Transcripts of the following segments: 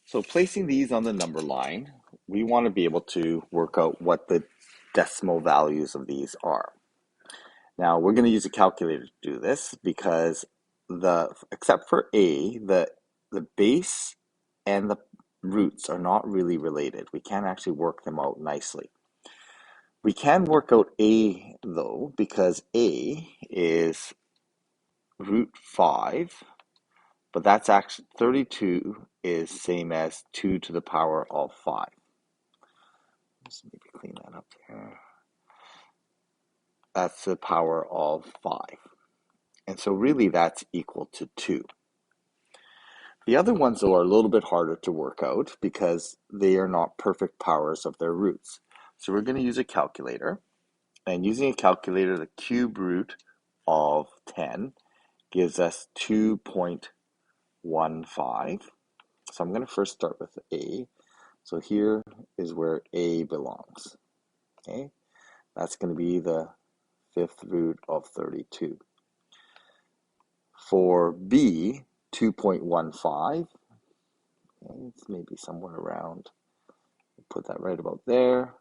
So placing these on the number line, we want to be able to work out what the decimal values of these are. Now we're going to use a calculator to do this because except for A, the base and the roots are not really related. We can't actually work them out nicely. We can work out A though, because A is root 5, but that's actually 32 is same as 2 to the power of 5. Let's maybe clean that up there. That's the power of 5. And so really that's equal to 2. The other ones, though, are a little bit harder to work out because they are not perfect powers of their roots. So we're going to use a calculator. And using a calculator, the cube root of 10 gives us 2.15. So I'm going to first start with A. So here is where A belongs. Okay, that's going to be the fifth root of 32. For B, 2.15, okay, it's maybe somewhere around, put that right about there.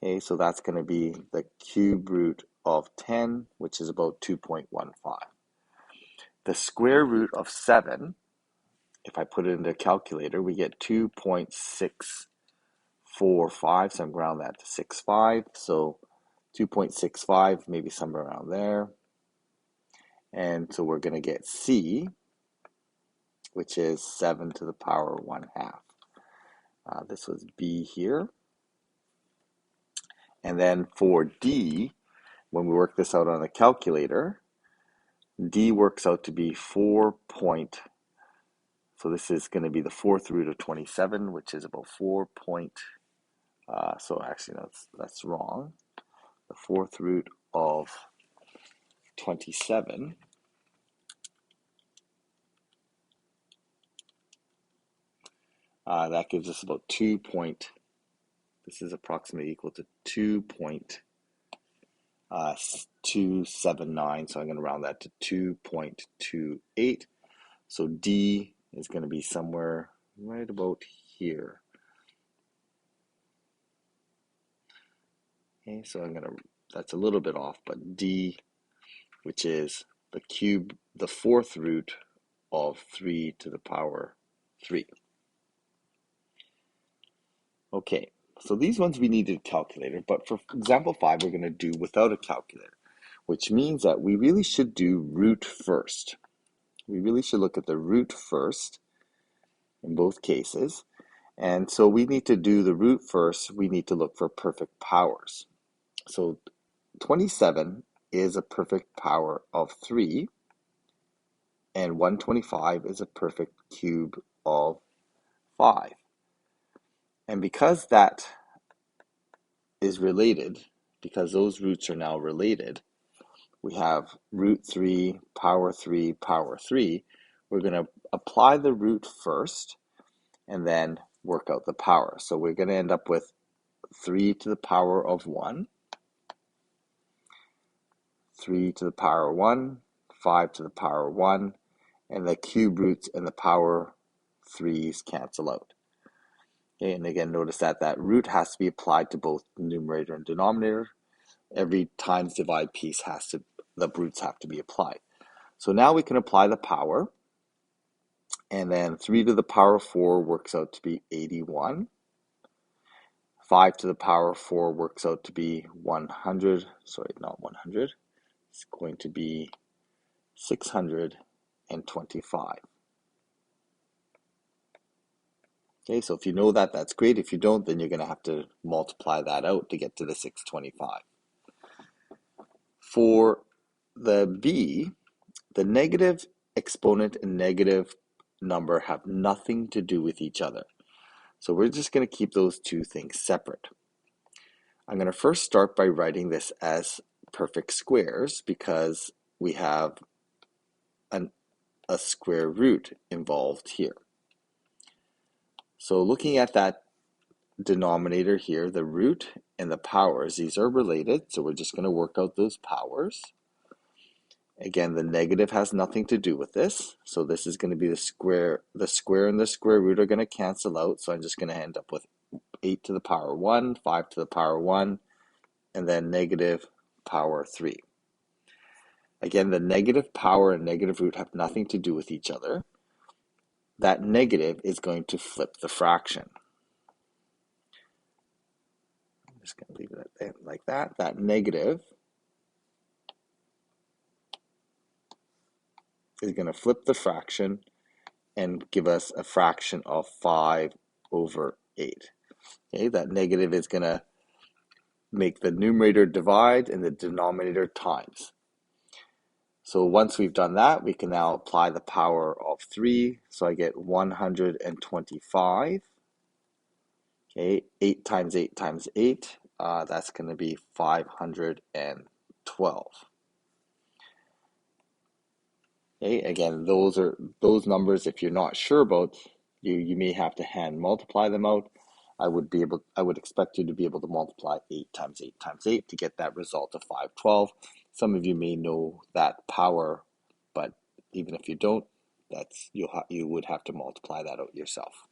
Okay, so that's going to be the cube root of 10, which is about 2.15. The square root of 7, if I put it into a calculator, we get 2.645, so I'm round that to 65, so 2.65, maybe somewhere around there. And so we're going to get C, which is 7 to the power 1/2. This was B here. And then for D, when we work this out on the calculator, D works out to be 4 point, so this is going to be the fourth root of 27, which is about 4 point, so actually that's wrong. The fourth root of 27 that gives us about 2 point, this is approximately equal to 2.279, so I'm going to round that to 2.28. So D is going to be somewhere right about here. Okay, so that's a little bit off, but D, which is the fourth root of 3 to the power 3. Okay, so these ones we need a calculator, but for example 5, we're going to do without a calculator, which means that we really should do root first. We really should look at the root first in both cases. And so we need to do the root first. We need to look for perfect powers. So 27 is a perfect power of 3, and 125 is a perfect cube of 5. And because that is related, because those roots are now related, we have root 3, power 3, power 3. We're going to apply the root first and then work out the power. So we're going to end up with 3 to the power of 1, 3 to the power 1, 5 to the power 1, and the cube roots and the power 3's cancel out. Okay, and again, notice that that root has to be applied to both numerator and denominator. Every times divide piece the roots have to be applied. So now we can apply the power, and then 3 to the power 4 works out to be 81. 5 to the power 4 works out to be 100. Sorry, not 100. It's going to be 625. Okay, so if you know that, that's great. If you don't, then you're going to have to multiply that out to get to the 625. For the B, the negative exponent and negative number have nothing to do with each other. So we're just going to keep those two things separate. I'm going to first start by writing this as perfect squares because we have a square root involved here. So looking at that denominator here, the root and the powers, these are related, so we're just going to work out those powers. Again, the negative has nothing to do with this. So this is going to be the square and the square root are going to cancel out. So I'm just going to end up with 8 to the power 1, 5 to the power 1, and then negative power 3. Again, the negative power and negative root have nothing to do with each other. That negative is going to flip the fraction. I'm just going to leave it like that. That negative is going to flip the fraction and give us a fraction of 5 over 8. Okay, that negative is going to make the numerator divide and the denominator times. So once we've done that, we can now apply the power of 3. So I get 125. Okay, 8 times 8 times 8, that's going to be 512. Okay, again, those numbers, if you're not sure about, you may have to hand multiply them out. I would expect you to be able to multiply 8 times 8 times 8 to get that result of 512. Some of you may know that power, but even if you don't, you would have to multiply that out yourself.